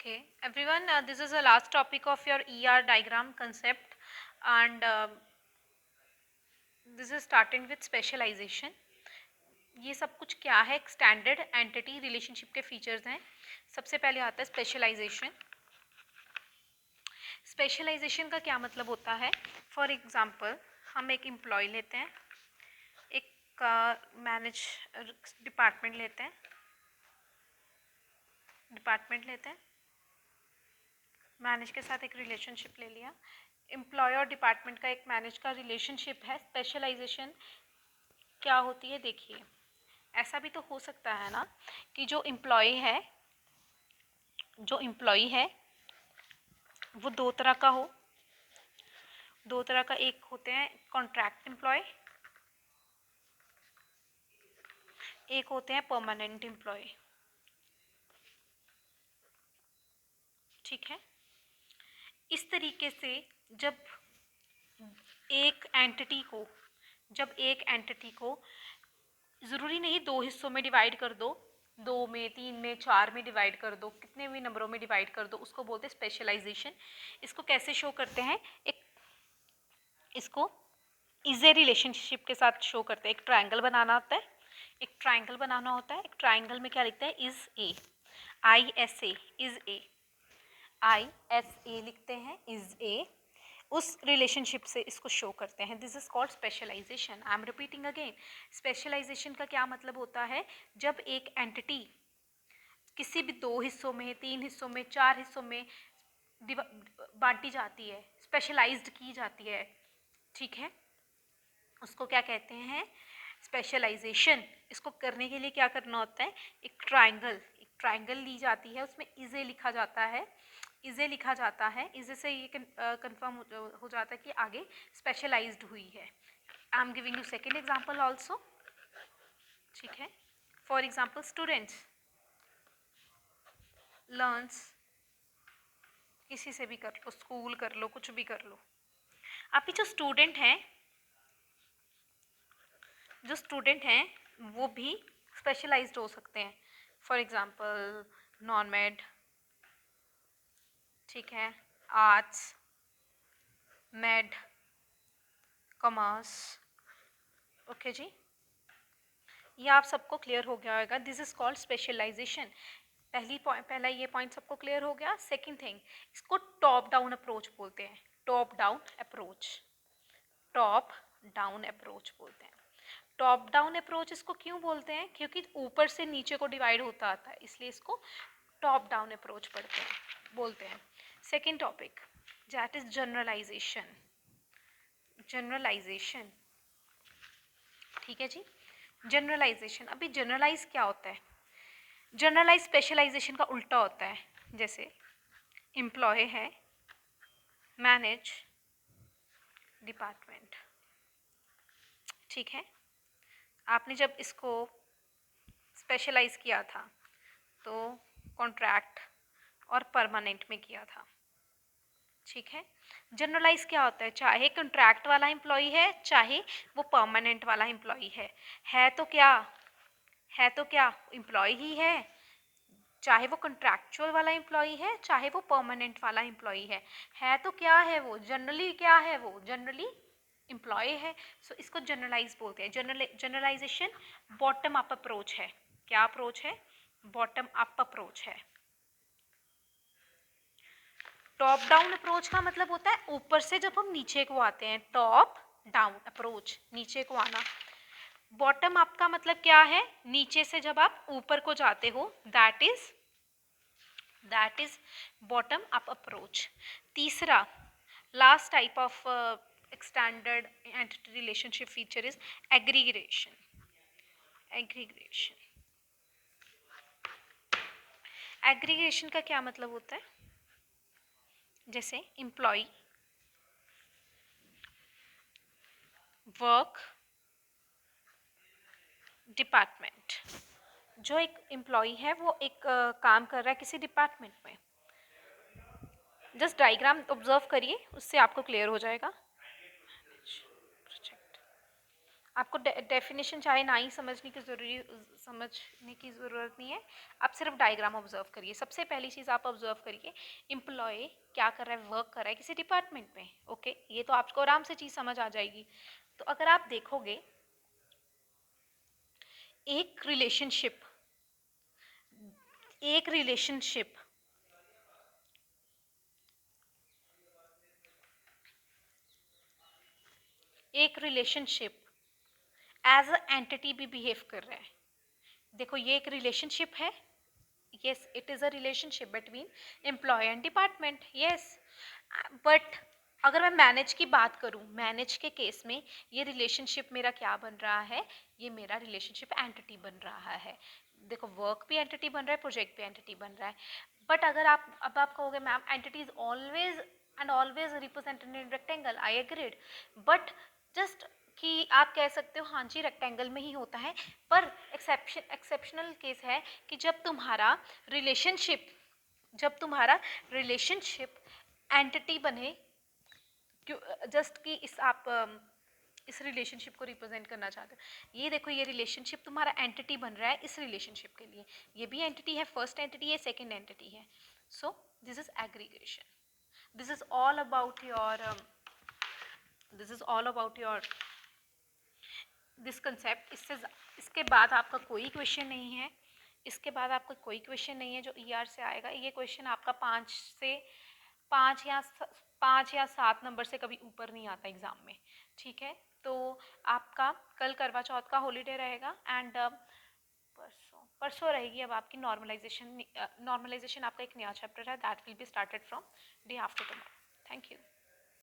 Okay, everyone, this is the last topic of your ER diagram concept, and this is starting with specialization. ये सब कुछ क्या है? Standard entity relationship के features हैं. सबसे पहले आता है स्पेशलाइजेशन. स्पेशलाइजेशन का क्या मतलब होता है? फॉर एग्जांपल, हम एक एम्प्लॉय लेते हैं, एक मैनेज डिपार्टमेंट लेते हैं, मैनेज के साथ एक रिलेशनशिप ले लिया. एम्प्लॉय और डिपार्टमेंट का एक मैनेज का रिलेशनशिप है. स्पेशलाइजेशन क्या होती है? देखिए, ऐसा भी तो हो सकता है ना कि जो एम्प्लॉय है वो दो तरह का हो. दो तरह का, एक होते हैं कॉन्ट्रैक्ट एम्प्लॉय, एक होते हैं परमानेंट एम्प्लॉय. ठीक है. इस तरीके से जब एक एंटिटी को ज़रूरी नहीं दो हिस्सों में डिवाइड कर दो, 2 में, 3 में, 4 में डिवाइड कर दो, कितने भी नंबरों में डिवाइड कर दो, उसको बोलते हैं स्पेशलाइजेशन. इसको कैसे शो करते हैं? इसको इजे रिलेशनशिप के साथ शो करते हैं. एक ट्राइंगल बनाना होता है, एक ट्राइंगल में क्या लिखते हैं? Is a, ISA, is a, ISA लिखते हैं, इज ए. उस रिलेशनशिप से इसको शो करते हैं. This is called specialisation. I am repeating again. Specialisation का क्या मतलब होता है? जब एक एंटिटी किसी भी 2 हिस्सों में, 3 हिस्सों में, 4 हिस्सों में बांटी जाती है, स्पेशलाइज्ड की जाती है. ठीक है, उसको क्या कहते हैं? स्पेशलाइजेशन. इसको करने के लिए क्या करना होता है? एक ट्राइंगल ली जाती है, उसमें इजे लिखा जाता है. इजे से ये कंफर्म हो जाता है कि आगे स्पेशलाइज्ड हुई है. I am giving you second example also. ठीक है. फॉर एग्जाम्पल, स्टूडेंट्स लर्न्स, किसी से भी कर लो, स्कूल कर लो, कुछ भी कर लो. अभी जो स्टूडेंट हैं वो भी स्पेशलाइज्ड हो सकते हैं. फॉर एग्जाम्पल, नॉन मेड, ठीक है, आर्ट्स, मेड, कॉमर्स. ओके जी, ये आप सबको क्लियर हो गया होगा. This is called specialisation. पहला ये पॉइंट सबको क्लियर हो गया. सेकंड थिंग, इसको टॉप डाउन अप्रोच बोलते हैं. टॉप डाउन अप्रोच बोलते हैं. टॉप डाउन अप्रोच इसको क्यों बोलते हैं? क्योंकि ऊपर से नीचे को डिवाइड होता आता है, इसलिए इसको टॉप डाउन अप्रोच बोलते हैं. Second topic, that is generalisation. ठीक है जी. जनरलाइजेशन. अभी जनरलाइज क्या होता है? जनरलाइज स्पेशलाइजेशन का उल्टा होता है. जैसे एम्प्लॉय है, मैनेज, डिपार्टमेंट. ठीक है. आपने जब इसको स्पेशलाइज किया था तो कॉन्ट्रैक्ट और परमानेंट में किया था. ठीक है. जनरलाइज क्या होता है? चाहे कॉन्ट्रैक्ट वाला एम्प्लॉय है, चाहे वो परमानेंट वाला एम्प्लॉय है तो क्या एम्प्लॉय ही है. चाहे वो कॉन्ट्रैक्चुअल वाला एम्प्लॉय है, चाहे वो परमानेंट वाला एम्प्लॉय है तो क्या है वो? जनरली एम्प्लॉय है. सो इसको जनरलाइज बोलते हैं. जनरलाइजेशन बॉटम अप अप्रोच है. क्या अप्रोच है? बॉटम अप अप्रोच है. टॉप डाउन अप्रोच का मतलब होता है ऊपर से जब हम नीचे को आते हैं. टॉप डाउन अप्रोच, नीचे को आना. बॉटम अप का मतलब क्या है? नीचे से जब आप ऊपर को जाते हो, that is bottom up approach. तीसरा, last type of standard entity relationship feature is aggregation. Aggregation का क्या मतलब होता है? जैसे एम्प्लॉय, वर्क, डिपार्टमेंट. जो एक एम्प्लॉय है वो एक काम कर रहा है किसी डिपार्टमेंट में. जस्ट डायग्राम ऑब्जर्व करिए, उससे आपको क्लियर हो जाएगा. आपको डेफिनेशन चाहे ना ही समझने की ज़रूरत नहीं है, आप सिर्फ डायग्राम ऑब्जर्व करिए। सबसे पहली चीज़ आप ऑब्जर्व करिए, एम्प्लॉय क्या कर रहा है, वर्क कर रहा है किसी डिपार्टमेंट में। ओके, ये तो आपको आराम से चीज़ समझ आ जाएगी। तो अगर आप देखोगे एक रिलेशनशिप एक रिलेशनशिप एज अ एंटिटी भी बिहेव कर रहा है। देखो ये एक रिलेशनशिप है, yes it is a relationship between employee and department, yes, but अगर मैं मैनेज की बात करूं, मैनेज के केस में ये रिलेशनशिप मेरा क्या बन रहा है, ये मेरा रिलेशनशिप एंटिटी बन रहा है। देखो वर्क भी एंटिटी बन रहा है, प्रोजेक्ट भी एंटिटी बन रहा है। बट अगर आप कहोगे ma'am entity is always and always represented in rectangle, I agreed, but just कि आप कह सकते हो हाँ जी रेक्टेंगल में ही होता है, पर एक्सेप्शनल केस है कि जब तुम्हारा रिलेशनशिप एंटिटी बने, जस्ट कि इस रिलेशनशिप को रिप्रेजेंट करना चाहते हो। ये देखो ये रिलेशनशिप तुम्हारा एंटिटी बन रहा है इस रिलेशनशिप के लिए, ये भी एंटिटी है, फर्स्ट एंटिटी है, सेकंड एंटिटी है। So this is aggregation, this is all about your this concept. इसके बाद आपका कोई क्वेश्चन नहीं है, इसके बाद आपका कोई क्वेश्चन नहीं है जो ईआर से आएगा। ये क्वेश्चन आपका 5 या 7 नंबर से कभी ऊपर नहीं आता एग्जाम में, ठीक है। तो आपका कल करवा चौथ का हॉलीडे रहेगा एंड परसों रहेगी अब आपकी नॉर्मलाइजेशन आपका एक नया चैप्टर है, that will be started from day after tomorrow. Thank you.